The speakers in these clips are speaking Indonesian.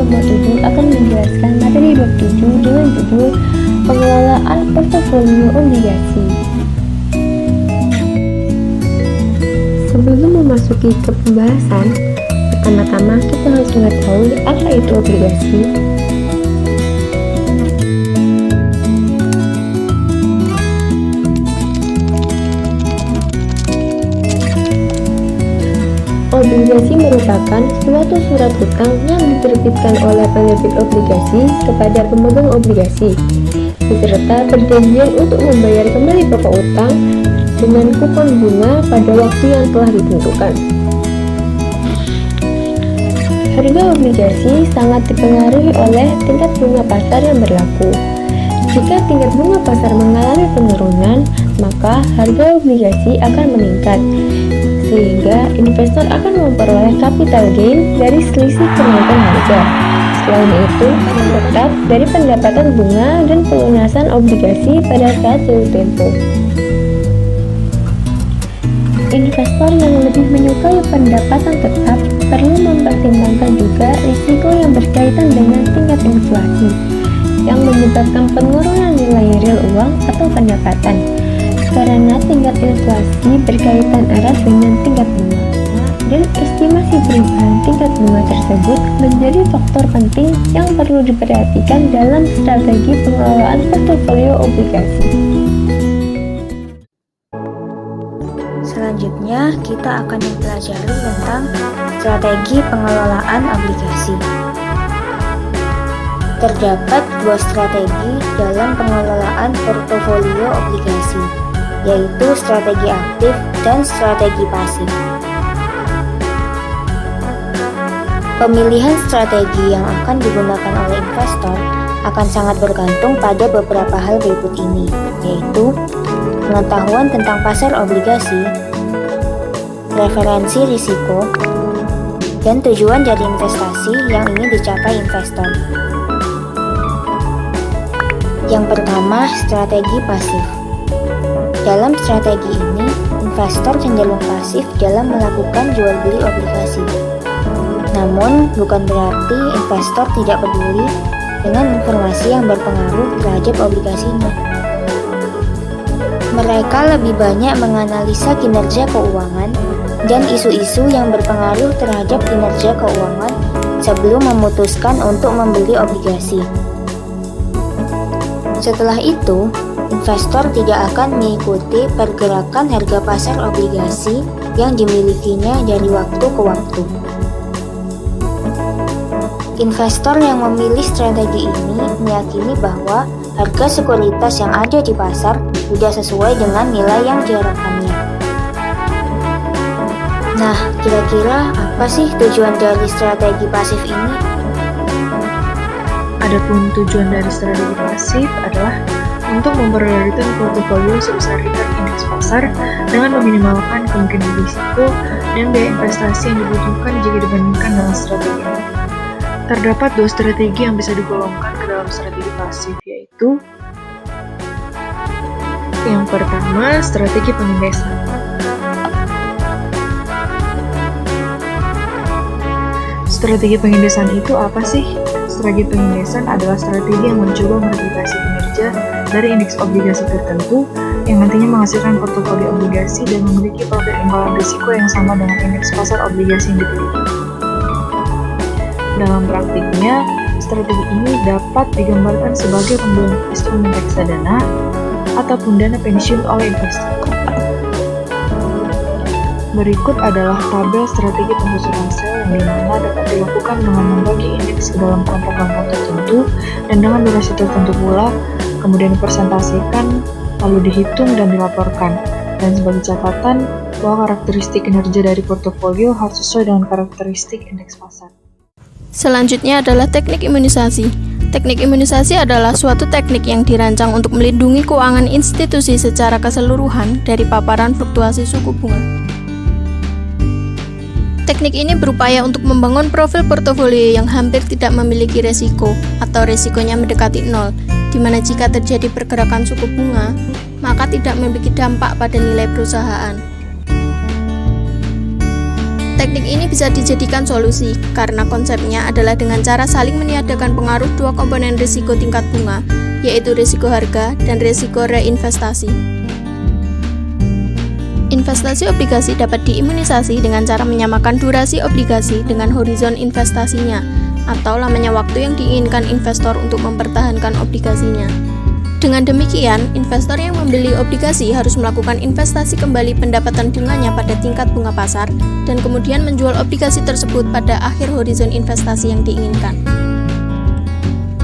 nomor 7 akan menjelaskan materi bab 7 dengan judul Pengelolaan Portofolio Obligasi. Sebelum memasuki ke pembahasan, pertama-tama kita harus mengetahui apa itu obligasi. Obligasi merupakan suatu surat hutang yang diterbitkan oleh penerbit obligasi kepada pemegang obligasi, beserta perjanjian untuk membayar kembali pokok utang dengan kupon bunga pada waktu yang telah ditentukan. Harga obligasi sangat dipengaruhi oleh tingkat bunga pasar yang berlaku. Jika tingkat bunga pasar mengalami penurunan, maka harga obligasi akan meningkat, sehingga investor akan memperoleh capital gain dari selisih kenaikan harga. Selain itu, tetap dari pendapatan bunga dan pelunasan obligasi pada saat jatuh tempo. Investor yang lebih menyukai pendapatan tetap perlu mempertimbangkan juga risiko yang berkaitan dengan tingkat inflasi yang menyebabkan penurunan nilai real uang atau pendapatan, karena tingkat inflasi berkaitan erat dengan tingkat bunga, dan estimasi perubahan tingkat bunga tersebut menjadi faktor penting yang perlu diperhatikan dalam strategi pengelolaan portofolio obligasi. Selanjutnya, kita akan mempelajari tentang strategi pengelolaan obligasi. Terdapat dua strategi dalam pengelolaan portofolio obligasi, yaitu strategi aktif dan strategi pasif. Pemilihan strategi yang akan digunakan oleh investor akan sangat bergantung pada beberapa hal berikut ini, yaitu pengetahuan tentang pasar obligasi, referensi risiko, dan tujuan dari investasi yang ingin dicapai investor. Yang pertama, strategi pasif. Dalam strategi ini, investor cenderung pasif dalam melakukan jual beli obligasi. Namun, bukan berarti investor tidak peduli dengan informasi yang berpengaruh terhadap obligasinya. Mereka lebih banyak menganalisa kinerja keuangan dan isu-isu yang berpengaruh terhadap kinerja keuangan sebelum memutuskan untuk membeli obligasi. Setelah itu, investor tidak akan mengikuti pergerakan harga pasar obligasi yang dimilikinya dari waktu ke waktu. Investor yang memilih strategi ini meyakini bahwa harga sekuritas yang ada di pasar sudah sesuai dengan nilai yang diharapkannya. Nah, kira-kira apa sih tujuan dari strategi pasif ini? Adapun tujuan dari strategi pasif adalah untuk memperoleh return portofolio sebesar return indeks pasar dengan meminimalkan kemungkinan risiko dan biaya investasi yang dibutuhkan jika dibandingkan dengan strategi ini. Terdapat dua strategi yang bisa digolongkan ke dalam strategi pasif, yaitu yang pertama, strategi pengindesan. Strategi pengindesan itu apa sih? Strategi pengindesan adalah strategi yang mencoba mereplikasi kinerja dari indeks obligasi tertentu yang nantinya menghasilkan portofolio obligasi dan memiliki profil imbalan risiko yang sama dengan indeks pasar obligasi yang dipilih. Dalam praktiknya, strategi ini dapat digambarkan sebagai pembelian instrumen reksadana ataupun dana pensiun oleh investor. Berikut adalah tabel strategi penggusuran sel yang dimana dapat dilakukan dengan membagi indeks ke dalam kelompok-kelompok tertentu dan dengan durasi tertentu pula, kemudian dipresentasikan, lalu dihitung dan dilaporkan. Dan sebagai catatan, bahwa karakteristik kinerja dari portofolio harus sesuai dengan karakteristik indeks pasar. Selanjutnya adalah teknik imunisasi. Teknik imunisasi adalah suatu teknik yang dirancang untuk melindungi keuangan institusi secara keseluruhan dari paparan fluktuasi suku bunga. Teknik ini berupaya untuk membangun profil portofolio yang hampir tidak memiliki resiko atau resikonya mendekati nol, di mana jika terjadi pergerakan suku bunga, maka tidak memiliki dampak pada nilai perusahaan. Teknik ini bisa dijadikan solusi karena konsepnya adalah dengan cara saling meniadakan pengaruh dua komponen risiko tingkat bunga, yaitu risiko harga dan risiko reinvestasi. Investasi obligasi dapat diimunisasi dengan cara menyamakan durasi obligasi dengan horizon investasinya, atau lamanya waktu yang diinginkan investor untuk mempertahankan obligasinya. Dengan demikian, investor yang membeli obligasi harus melakukan investasi kembali pendapatan bunganya pada tingkat bunga pasar dan kemudian menjual obligasi tersebut pada akhir horizon investasi yang diinginkan.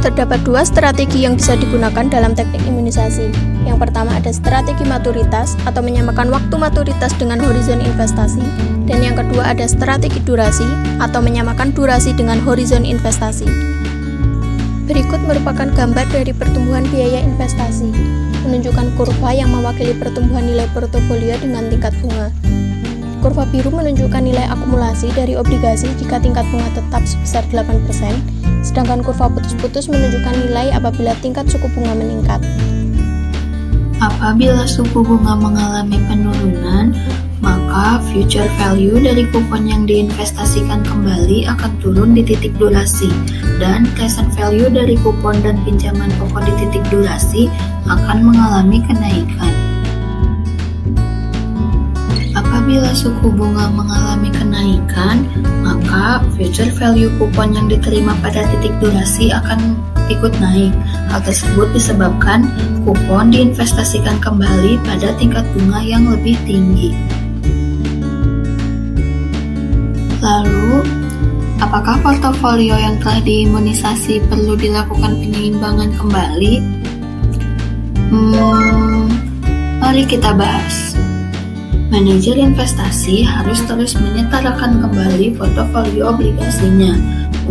Terdapat dua strategi yang bisa digunakan dalam teknik imunisasi. Yang pertama ada strategi maturitas atau menyamakan waktu maturitas dengan horizon investasi, dan yang kedua ada strategi durasi atau menyamakan durasi dengan horizon investasi. Berikut merupakan gambar dari pertumbuhan biaya investasi, menunjukkan kurva yang mewakili pertumbuhan nilai portofolio dengan tingkat bunga. Kurva biru menunjukkan nilai akumulasi dari obligasi jika tingkat bunga tetap sebesar 8%, sedangkan kurva putus-putus menunjukkan nilai apabila tingkat suku bunga meningkat. Apabila suku bunga mengalami penurunan, maka future value dari kupon yang diinvestasikan kembali akan turun di titik durasi, dan present value dari kupon dan pinjaman pokok di titik durasi akan mengalami kenaikan. Apabila suku bunga mengalami kenaikan, maka future value kupon yang diterima pada titik durasi akan ikut naik. Hal tersebut disebabkan kupon diinvestasikan kembali pada tingkat bunga yang lebih tinggi. Lalu, apakah portofolio yang telah diimunisasi perlu dilakukan penyeimbangan kembali? Mari kita bahas. Manajer investasi harus terus menyetarakan kembali portofolio obligasinya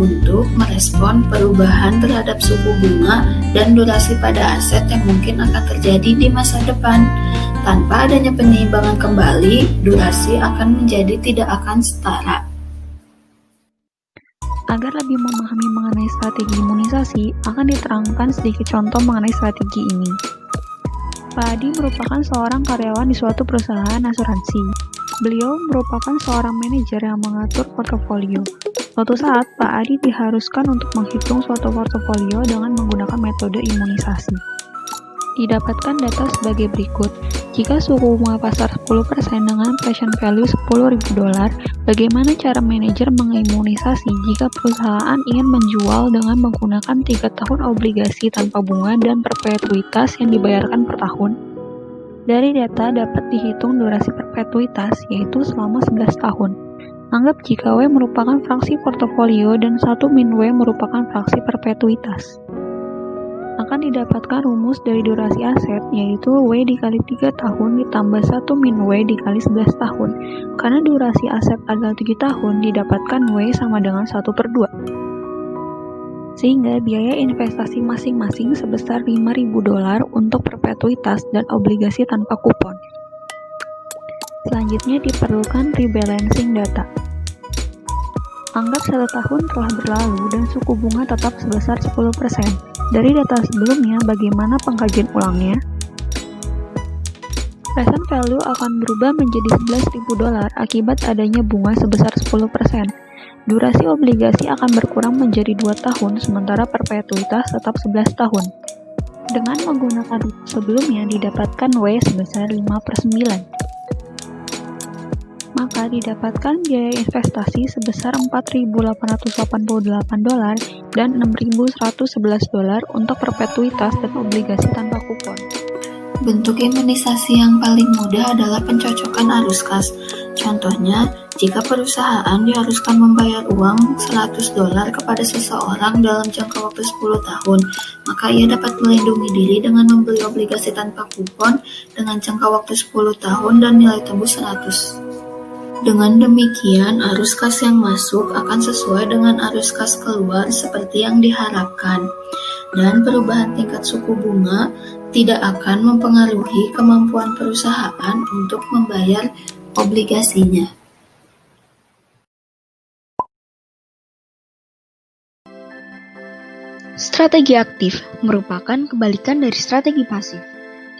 untuk merespon perubahan terhadap suku bunga dan durasi pada aset yang mungkin akan terjadi di masa depan. Tanpa adanya penyeimbangan kembali, durasi akan menjadi tidak akan setara. Agar lebih memahami mengenai strategi imunisasi, akan diterangkan sedikit contoh mengenai strategi ini. Pak Adi merupakan seorang karyawan di suatu perusahaan asuransi. Beliau merupakan seorang manajer yang mengatur portofolio. Suatu saat, Pak Adi diharuskan untuk menghitung suatu portofolio dengan menggunakan metode imunisasi. Didapatkan data sebagai berikut. Jika suku bunga pasar 10% dengan present value $10.000, bagaimana cara manajer mengimunisasi jika perusahaan ingin menjual dengan menggunakan 3 tahun obligasi tanpa bunga dan perpetuitas yang dibayarkan per tahun? Dari data dapat dihitung durasi perpetuitas, yaitu selama 11 tahun. Anggap jika W merupakan fraksi portofolio dan 1 min W merupakan fraksi perpetuitas. Akan didapatkan rumus dari durasi aset, yaitu W dikali 3 tahun ditambah 1 min W dikali 11 tahun. Karena durasi aset adalah 7 tahun, didapatkan W sama dengan 1/2. Sehingga biaya investasi masing-masing sebesar $5.000 untuk perpetuitas dan obligasi tanpa kupon. Selanjutnya diperlukan rebalancing data. Anggap 1 tahun telah berlalu dan suku bunga tetap sebesar 10%. Dari data sebelumnya, bagaimana pengkajian ulangnya? Present value akan berubah menjadi $11.000 akibat adanya bunga sebesar 10%. Durasi obligasi akan berkurang menjadi 2 tahun, sementara perpetuitas tetap 11 tahun. Dengan menggunakan rumus sebelumnya, didapatkan W sebesar 5/9. Maka didapatkan biaya investasi sebesar $4.888 dan $6.111 untuk perpetuitas dan obligasi tanpa kupon. Bentuk imunisasi yang paling mudah adalah pencocokan arus kas. Contohnya, jika perusahaan diharuskan membayar uang $100 kepada seseorang dalam jangka waktu 10 tahun, maka ia dapat melindungi diri dengan membeli obligasi tanpa kupon dengan jangka waktu 10 tahun dan nilai tebus 100. Dengan demikian, arus kas yang masuk akan sesuai dengan arus kas keluar seperti yang diharapkan, dan perubahan tingkat suku bunga tidak akan mempengaruhi kemampuan perusahaan untuk membayar obligasinya. Strategi aktif merupakan kebalikan dari strategi pasif.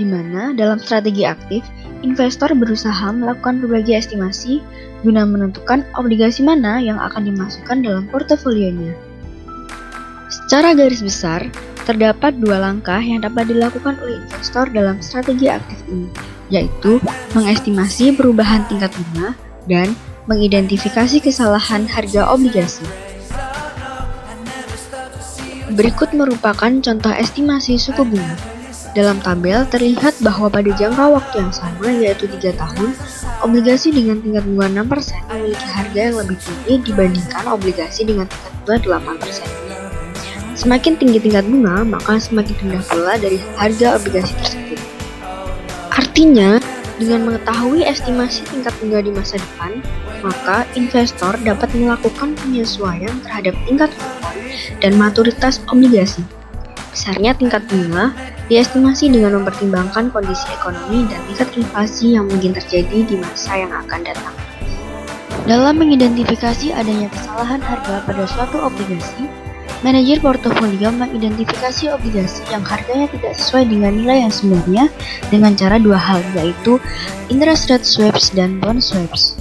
di mana dalam strategi aktif, investor berusaha melakukan berbagai estimasi guna menentukan obligasi mana yang akan dimasukkan dalam portofolionya. Secara garis besar, terdapat dua langkah yang dapat dilakukan oleh investor dalam strategi aktif ini, yaitu mengestimasi perubahan tingkat bunga dan mengidentifikasi kesalahan harga obligasi. Berikut merupakan contoh estimasi suku bunga. Dalam tabel terlihat bahwa pada jangka waktu yang sama, yaitu 3 tahun, obligasi dengan tingkat bunga 6% memiliki harga yang lebih tinggi dibandingkan obligasi dengan tingkat bunga 8%. Semakin tinggi tingkat bunga, maka semakin rendah pula dari harga obligasi tersebut. Artinya, dengan mengetahui estimasi tingkat bunga di masa depan, maka investor dapat melakukan penyesuaian terhadap tingkat kupon dan maturitas obligasi. Besarnya tingkat bunga diestimasi dengan mempertimbangkan kondisi ekonomi dan tingkat inflasi yang mungkin terjadi di masa yang akan datang. Dalam mengidentifikasi adanya kesalahan harga pada suatu obligasi, manajer portofolio mengidentifikasi obligasi yang harganya tidak sesuai dengan nilai yang sebenarnya dengan cara dua hal, yaitu interest rate swaps dan bond swaps.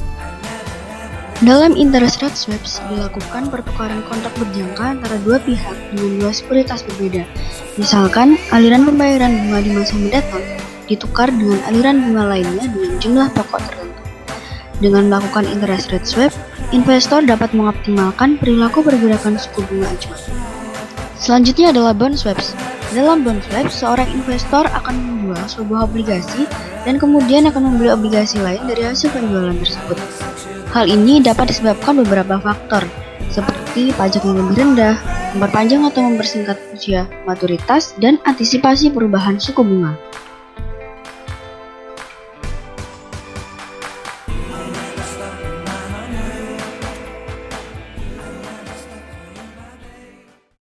Dalam interest rate swaps dilakukan pertukaran kontrak berjangka antara dua pihak dengan dua sekuritas berbeda. Misalkan, aliran pembayaran bunga di masa mendatang ditukar dengan aliran bunga lainnya dengan jumlah pokok tertentu. Dengan melakukan interest rate swap, investor dapat mengoptimalkan perilaku pergerakan suku bunga acuan. Selanjutnya adalah bond swaps. Dalam bond swaps, seorang investor akan menjual sebuah obligasi dan kemudian akan membeli obligasi lain dari hasil penjualan tersebut. Hal ini dapat disebabkan beberapa faktor, seperti pajak yang lebih rendah, memperpanjang atau mempersingkat usia maturitas, dan antisipasi perubahan suku bunga.